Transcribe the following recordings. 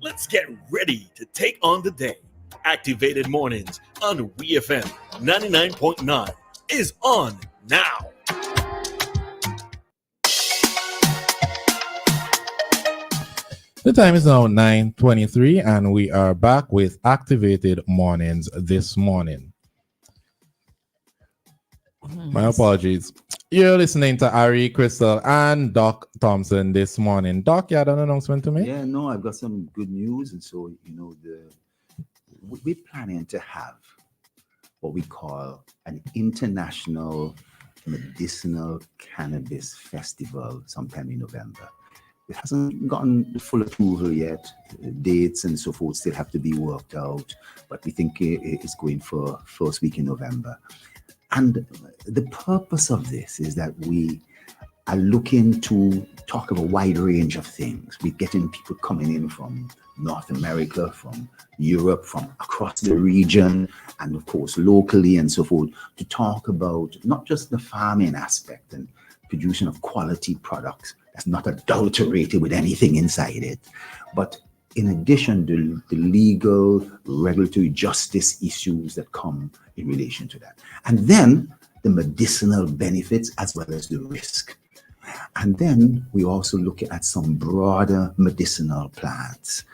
Let's get ready to take on the day. Activated Mornings on WEFM 99.9 is on now. The time is now 9:23 and we are back with Activated Mornings this morning. My apologies. You're listening to Ari, Christal, and Doc Thompson this morning. Doc, you had an announcement to make? Yeah, no, I've got some good news. And so, we're planning to have what we call an international medicinal cannabis festival sometime in November. It hasn't gotten full approval yet. Dates and so forth still have to be worked out, but we think it's going for first week in November. And the purpose of this is that we are looking to talk about a wide range of things. We're getting people coming in from North America, from Europe, from across the region, and of course locally and so forth, to talk about not just the farming aspect and producing of quality products that's not adulterated with anything inside it, but in addition to the legal, regulatory justice issues that come in relation to that. And then the medicinal benefits as well as the risk. And then we also look at some broader medicinal plants,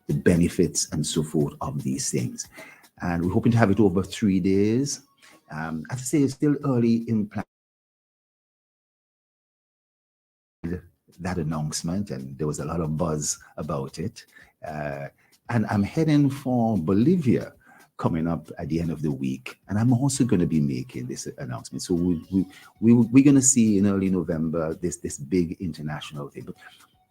the benefits and so forth of these things. And we're hoping to have it over 3 days. As I say, it's still early in planning that announcement, and there was a lot of buzz about it. And I'm heading for Bolivia coming up at the end of the week, and I'm also going to be making this announcement. So we're going to see in early November this big international thing. But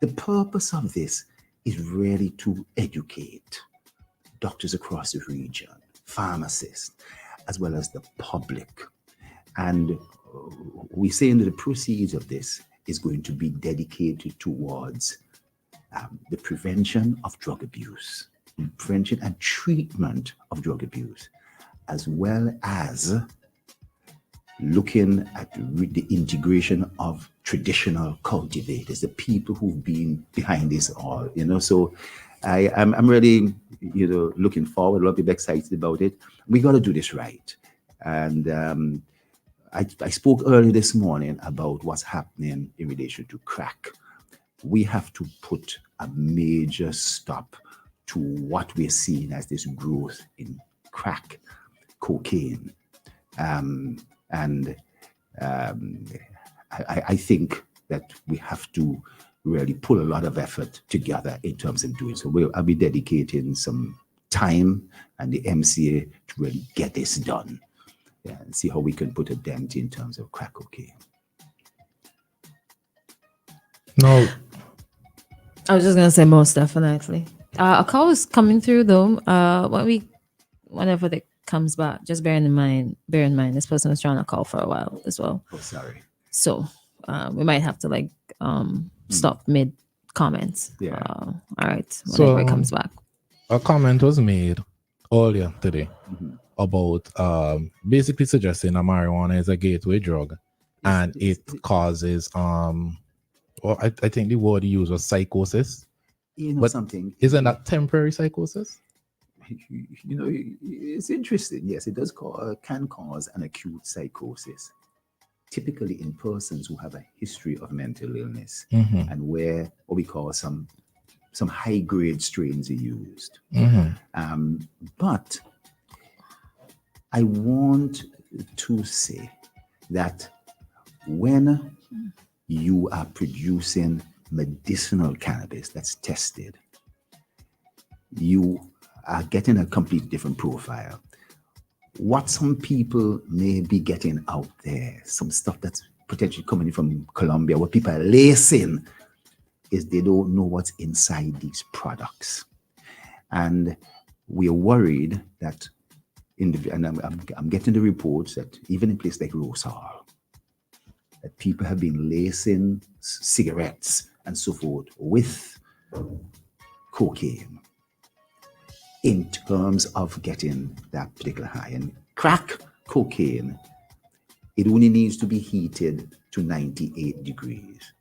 the purpose of this is really to educate doctors across the region, pharmacists, as well as the public. And we say that the proceeds of this is going to be dedicated towards the prevention of drug abuse, prevention and treatment of drug abuse, as well as looking at the integration of traditional cultivators, the people who've been behind this all, So I'm really, looking forward, a lot of people excited about it. We got to do this right. And I spoke earlier this morning about what's happening in relation to crack. We have to put a major stop to what we're seeing as this growth in crack cocaine. I think that we have to really pull a lot of effort together in terms of doing so. I'll be dedicating some time and the MCA to really get this done. And see how we can put a dent in terms of crack cocaine. No. I was just going to say most definitely. A call is coming through though. Whenever it comes back, just bear in mind, this person was trying to call for a while as well. Oh, sorry. So we might have to stop mid comments. Yeah. All right. Whenever it comes back. A comment was made earlier today about basically suggesting that marijuana is a gateway drug, and it causes I think the word he used was psychosis. But something. Isn't that temporary psychosis? It's interesting. Yes, it does can cause an acute psychosis, typically in persons who have a history of mental illness and where what we call some high-grade strains are used. But I want to say that when you are producing medicinal cannabis that's tested, you are getting a completely different profile. What some people may be getting out there, some stuff that's potentially coming from Colombia, what people are lacing, is they don't know what's inside these products. And we are worried that I'm getting the reports that even in places like Rosal, that people have been lacing cigarettes and so forth with cocaine in terms of getting that particular high. And crack cocaine, it only needs to be heated to 98 degrees.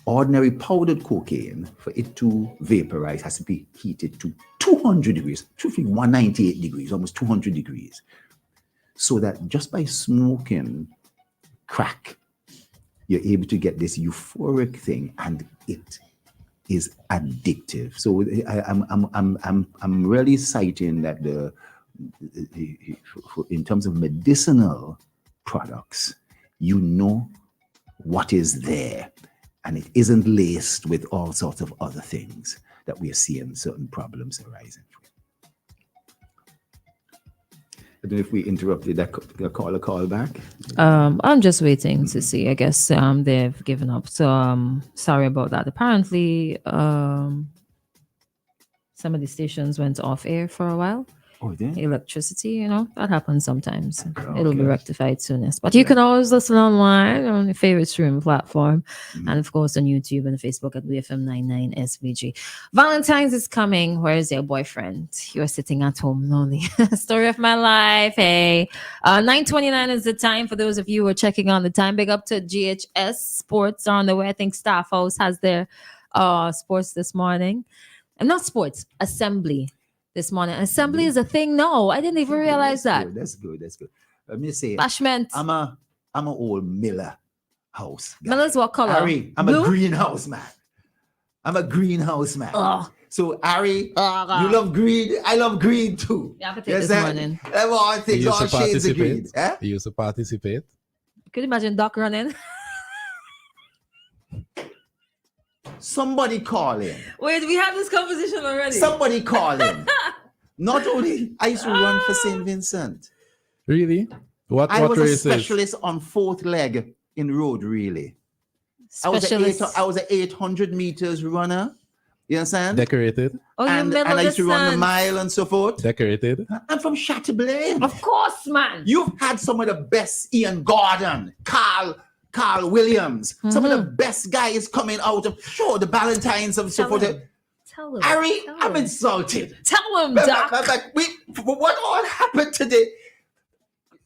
ordinary powdered cocaine, for it to vaporize, has to be heated to 200 degrees, truthfully 198 degrees, almost 200 degrees. So that just by smoking crack, you're able to get this euphoric thing, and it is addictive. So I'm really citing that in terms of medicinal products, you know what is there, and it isn't laced with all sorts of other things that we are seeing certain problems arising from. I don't know if we interrupted that call back. I'm just waiting to see. I guess they've given up. So sorry about that. Apparently, some of the stations went off air for a while. Oh, yeah. Electricity, that happens sometimes. It'll be Okay. rectified soonest. But you can always listen online on your favorite streaming platform, and of course on YouTube and Facebook at WFM99 SVG. Valentine's is coming. Where is your boyfriend? You're sitting at home lonely. Story of my life. Hey, 9:29 is the time for those of you who are checking on the time. Big up to GHS Sports on the way. I think Staff House has their sports this morning. And not sports, assembly. This morning. Assembly is a thing. No, I didn't even realize that. That's good. Let me say, Bashment. I'm a old Miller house guy. Miller's what color? Harry, I'm Blue? a greenhouse man. Oh. So Harry, you love green. I love green too. You have to take this morning. All things, You all used to shades of green. participate. You used to participate. Could you imagine Doc running? Somebody call in. Wait, we have this conversation already. Somebody call in. Not only I used to run for St. Vincent. Really? What I was a races? specialist on fourth leg in road relay. Specialist. I was an 800 meters runner. You understand? Decorated. Oh, you and middle I used to run the distance. mile and so forth. Decorated. I'm from Chateaubriand. Of course, man. You've had some of the best, Ian Gordon, Carl Williams, some of the best guys coming out of the Valentines of so forth. Tell him. Harry, Tell I'm him. insulted. Tell him, Doc. What all happened today?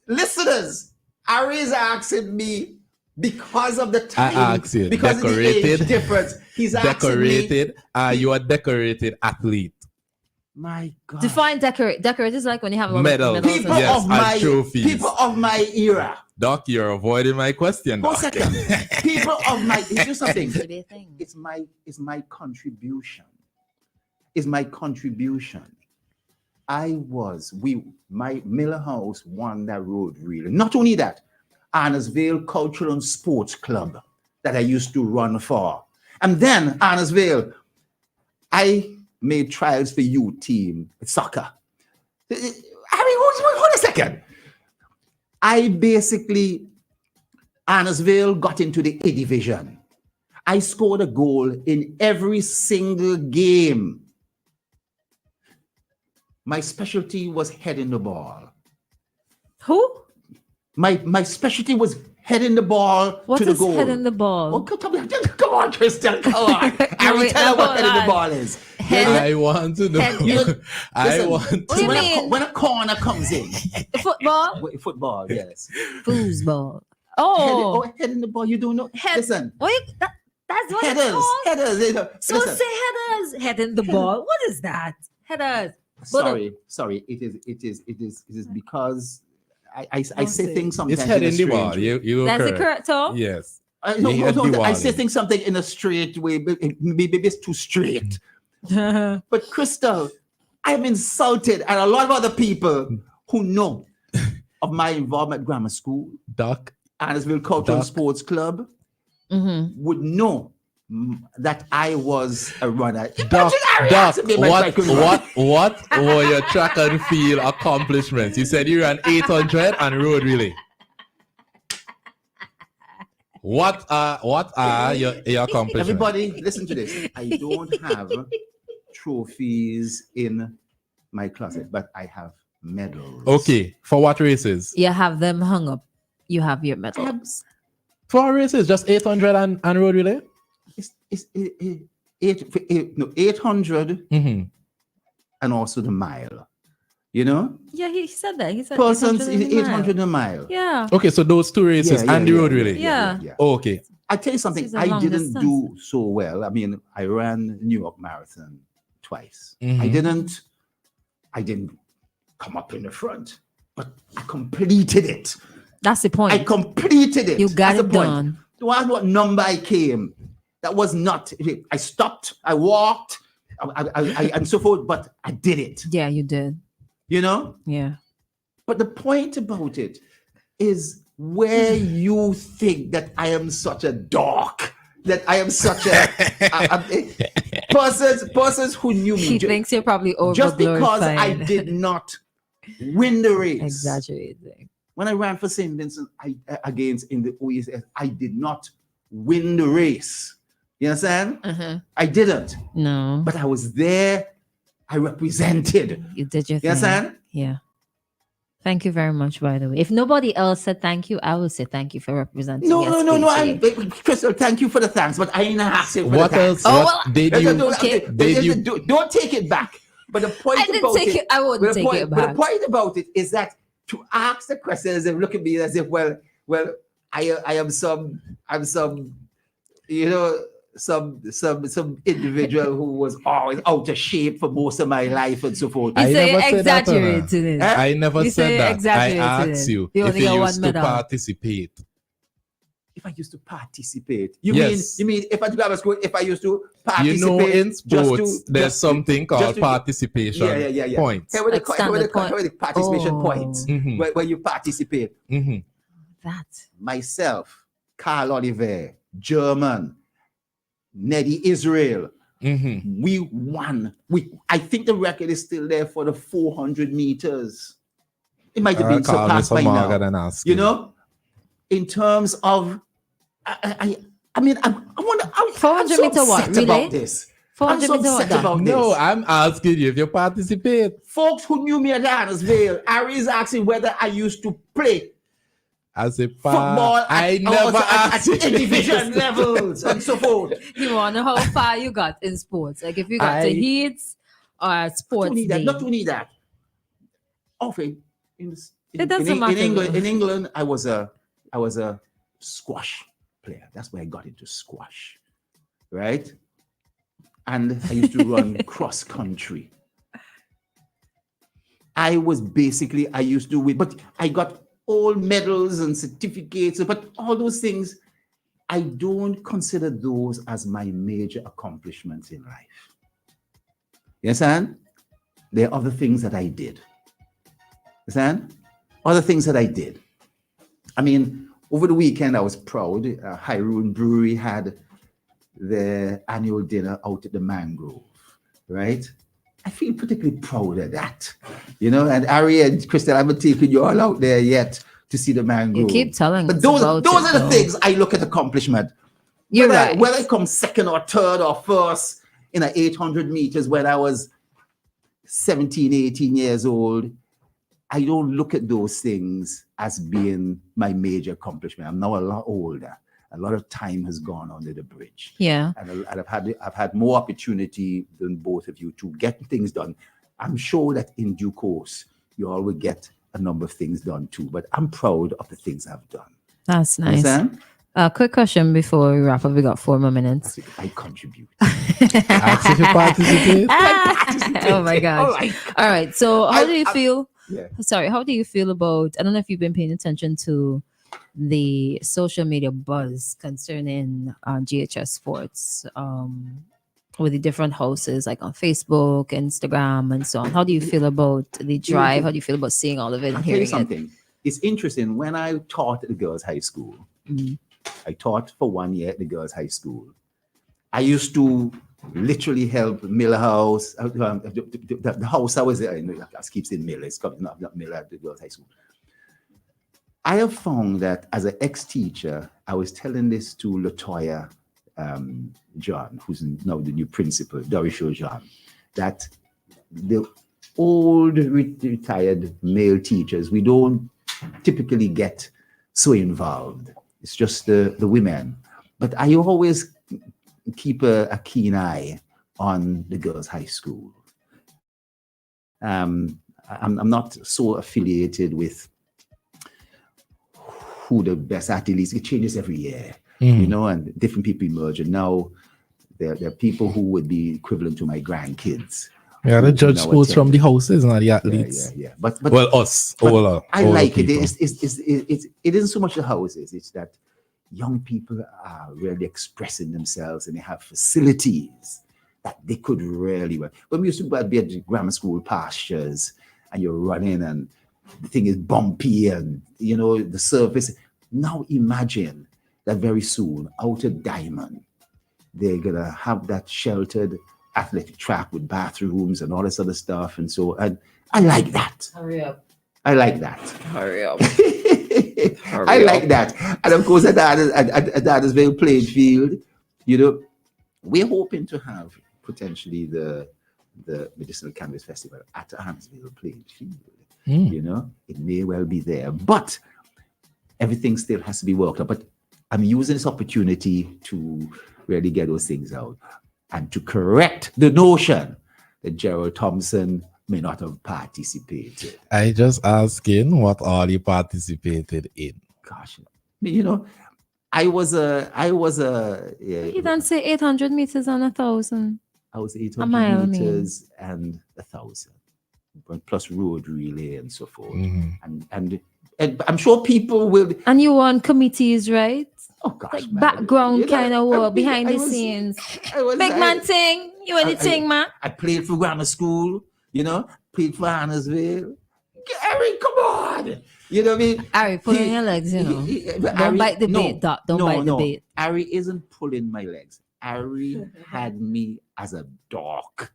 Listeners, Harry is asking me because of the time. I asked you, because decorated? of the age difference. He's asking me. Decorated. You are decorated athlete. My God. Define decorate. Decorate is like when you have a lot of Medals. medals. People Yes, of and trophies. people of my era. Doc, you're avoiding my question, One Doc. second. People of my do something. Should be a thing. It's my contribution. It's my contribution. My Miller House won that road really. Not only that, Arnersville Cultural and Sports Club that I used to run for. And then Arnersville, I made trials for youth team soccer. I mean, hold a second. Arnersville got into the A division. I scored a goal in every single game. My specialty was heading the ball. Who? My specialty was heading the ball What to the is goal. heading the ball? Oh, come on, Christal, come on. I will Wait, tell her what hold heading the on. ball is. I want to know. Listen, What do you mean? when a corner comes in, Football? football, yes. Foosball. Oh. Heading the ball, you don't know. Head- Listen, Wait, that's what it's called? headers. So Listen. say headers. Heading the ball. What is that? Headers. Sorry. It is because I say things sometimes. It's head in in a the strange ball. way. You That's the correct. correct term? Yes. I Diwali. say things something in a straight way. Maybe it's too straight. But Christal, I'm insulted, and a lot of other people who know of my involvement at grammar school, Doc, Arnersville Cultural Doc. Sports Club, Mm-hmm. would know that I was a runner. Doc, Doc, what were your track and field accomplishments? You said you ran 800 and road relay. What are your accomplishments? Everybody, listen to this. I don't have trophies in my closet, but I have medals. Okay, for what races? You have them hung up. You have your medals. For what races? Just 800 and road relay? It's 800 Mm-hmm. and also the mile. You know, Yeah, he said that. He said persons 800 is 800 a mile. Yeah. Okay, so those two races and the road relay. Yeah. Oh, okay. I tell you something, This is a I long didn't distance. do so well. I mean, I ran New York Marathon twice. I Mhm. didn't come up in the front, but I completed it. That's the point. I completed it. You got That's it the point. done. What number I came, that was not, I stopped, I walked, and so forth, but I did it, Yeah, you did. you know? Yeah. But the point about it is where you think that I am such a dork, that I am such persons who knew me. He thinks you're probably over Just because I did not win the race. Exaggerating. When I ran for St. Vincent against in the OES, I did not win the race. You understand? I didn't. No. But I was there. I represented. You did your You thing. understand? Yeah. Thank you very much, by the way. If nobody else said thank you, I will say thank you for representing. No. SKT. Christal, thank you for the thanks, but I ain't asking for What the else? thanks. Oh, What well, did you? okay. Don't take it back. But the point I didn't about take it. I wouldn't take it But the back. point about it is that to ask the question as if look at me as if well, I'm some, you know, some individual who was always out of shape for most of my life and so forth. You I say never said that, exaggerated it. Huh? I never You said say that. I exaggerated asked it. you You if only you got one used to medal. participate. If I used to participate, you Yes. mean if I used to participate? You know, in sports, there's just something called to- participation yeah. points. Here with Like standard the participation Oh. points Mhm. where you participate. Mhm. That. Myself, Carl Oliver, German, Neddy Israel. Mhm. We won. I think the record is still there for the 400 meters. It might have been Call me surpassed by some Morgan now. and ask You know, in terms of, I mean, I wonder. I'm 400 so meter what? upset Relay? about this. 400 I'm so meter what? upset about No, this. I'm asking you if you participate. Folks who knew me at Annisvale, Ari is asking whether I used to play As a football I never at asked you. division levels and so forth. You want to know how far you got in sports? Like if you got to I- heats or sports day. Not only that. Often It doesn't matter. In England, I was a squash player. That's where I got into squash, right? And I used to run cross country. I used to but I got all medals and certificates, but all those things, I don't consider those as my major accomplishments in life. You understand? There are other things that I did. Understand? Other things that I did. I mean, over the weekend, I was proud. Hyrule Brewery had their annual dinner out at the Mangrove, right? I feel particularly proud of that, you know. And Ari and Christal, I haven't taken you all out there yet to see the Mangrove. You keep telling but us those about are it, the though. things I look at accomplishment. You're right. Whether I come second or third or first in an 800 meters when I was 17, 18 years old, I don't look at those things as being my major accomplishment. I'm now a lot older. A lot of time has gone under the bridge. Yeah. And I've had more opportunity than both of you to get things done. I'm sure that in due course, you all will get a number of things done too. But I'm proud of the things I've done. That's nice. Understand? Quick question before we wrap up. We got 4 more minutes. I contribute. Ask if you participate. Oh my gosh. All right. So how do you feel? Yeah. Sorry, how do you feel about, I don't know if you've been paying attention to the social media buzz concerning GHS Sports with the different houses like on Facebook, Instagram, and so on. How do you feel about the drive? How do you feel about seeing all of it and I'll tell you hearing something. It's interesting. When I taught at the girls' high school, I taught for 1 year at the girls' high school. I used to literally help Miller House, the house I was there. I keep saying Miller, it's not Miller at the girls' high school. I have found that as an ex-teacher, I was telling this to Latoya John, who's now the new principal, Dorisho John, that the old retired male teachers, we don't typically get so involved. It's just the women. But I always keep a keen eye on the girls' high school. I'm not so affiliated with who the best athletes. It changes every year, you know, and different people emerge. And now there are people who would be equivalent to my grandkids. Yeah, the judge now sports from attend. the houses, not the athletes. Yeah. But Well, us, but all I all like it. people. It isn't so much the houses. It's that young people are really expressing themselves, and they have facilities that they could really work. When we used to be at the grammar school pastures, and you're running, and the thing is bumpy, and you know the surface. Now imagine that very soon, out of Diamond, they're gonna have that sheltered athletic track with bathrooms and all this other stuff, and so I like that. Hurry up. I like that. Hurry up. I like that. And of course, at Addersville playing field, you know, we're hoping to have potentially the Medicinal Cannabis Festival at Addersville playing field. You know, it may well be there, but everything still has to be worked out. But I'm using this opportunity to really get those things out and to correct the notion that Gerald Thompson may not have participated. I just asking what all you participated in. Gosh, you know, I was a You don't say 800 meters on 1,000. I was A mile, 800 meters and 1,000, but plus road relay and so forth. And I'm sure people will. And you were on committees, right? Oh gosh, Like man. background You know, kind of work, I behind the was- scenes. I Big man thing. You anything, man? I played for grammar school, you know, played for Annersville. Gary, come on. You know what I mean? Ari, pull on your legs, you know. Don't bite the bait, Doc. Don't bite the bait. Ari isn't pulling my legs. Ari had me as a dog.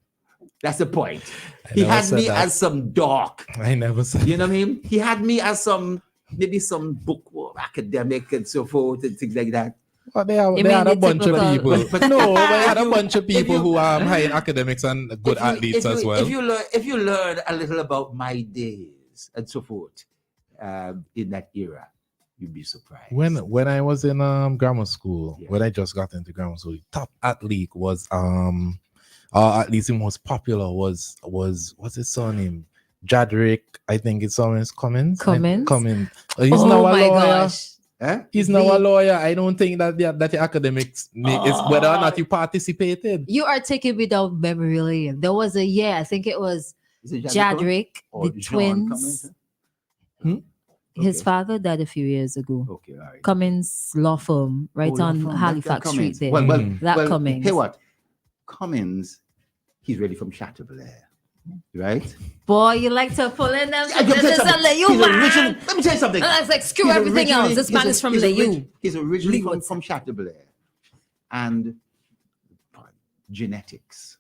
That's the point. He never had said me that. as some dog. I never said. You know what I mean? He had me as maybe some bookworm academic and so forth and things like that. Well, they You had mean a the bunch of typical- people. But- No, they had a you- bunch of if people you- who are high in academics and good athletes as well. If you learn a little about my days and so forth in that era, you'd be surprised. When I was in grammar school, Yeah. when I just got into grammar school, top athlete was at least the most popular was what's his surname? Jadrick, I think his surname is Cummins. Cummins? Cummins. He's Oh now a my lawyer. gosh. Huh? He's now a lawyer. I don't think that the academics is whether or not you participated. You are taking me down memory lane. There was a year, I think it was Is it Jadrick, or the Jean twins. Cummins? His Okay. father died a few years ago. Okay, all right. Cummins Law Firm, right Oh, on from that Halifax Street Cummins. there. Well, That Cummins. Hey, what? Cummins, he's really from Chateaubriand, right? Boy, you like to pull in them. I can tell you This is something. a Leyu, He's man. originally- let me tell you something. And I was like, screw He's everything else. originally- This man is from Leyu. He's originally Leave it. from Chateaubriand. And genetics.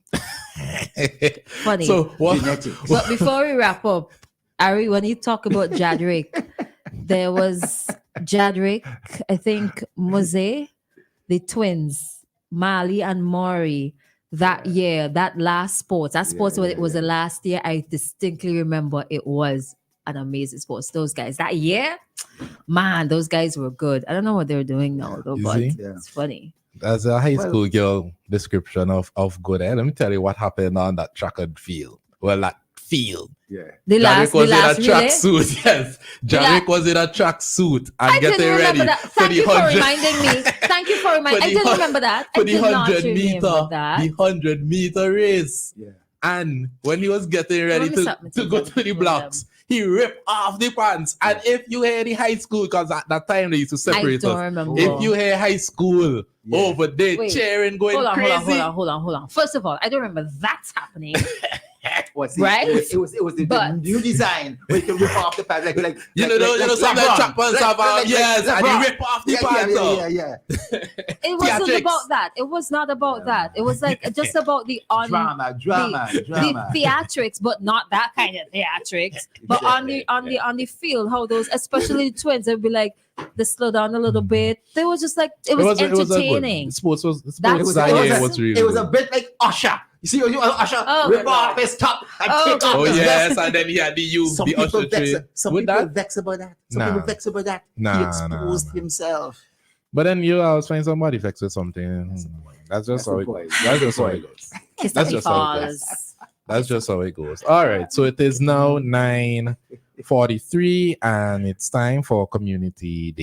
Funny. So what? Genetics. But before we wrap up, Ari, when you talk about Jadrick, there was Jadrick, I think Mose, the twins, Mali and Maury, that year, that last sports. That sports was the last year. I distinctly remember it was an amazing sports. Those guys, that year, man, those guys were good. I don't know what they're doing now, though, You but see? Yeah. it's funny. As a high Well- school girl description of good, let me tell you what happened on that track and field. Well, that field. Yeah. The last, Jadrick was the last in a relay. track suit. Yes, Jadrick was in a track suit and I getting didn't ready remember that. for Thank the you for 100 reminding me. Thank you for reminding. I didn't remember that. I for the did not 100 remember meter, that. the 100-meter race. Yeah. And when he was getting ready Let me to, stop me to go something to the for blocks, he ripped off the pants. And if you hear the high school, because at that time they used to I separate don't us. remember. If you hear high school Yeah. over there Wait. cheering, going hold on, crazy. hold on. First of all, I don't remember that's happening. Was it, Right? It was the But- new design where you can rip off the pants like You know, some of the track pants have yes, and you rip off the pants off. yeah. It wasn't Theatrics. about that. It was not about that. It was like just about the Drama. the theatrics, but not that kind of theatrics. But on the field, how those, especially the twins, they'd be like, they slow down a little bit. They were just like it was a good- entertaining. Sports was That sports was- that it was year a- was really It was a good. bit like Usher. You see, Usher Oh, rip my off God. his top and Oh, take off Oh his yes, vest. and then he had the Some the people usher vex. tree. Some With people that? vex about that. Some Nah. people vex about that. Nah, He nah, exposed nah. himself. But then you always find somebody flex with something. That's just That's how the it point. goes. That's just how it goes. Kiss That's the just how it goes. falls. That's just how it goes. All right. So it is now 9:43 and it's time for Community Day.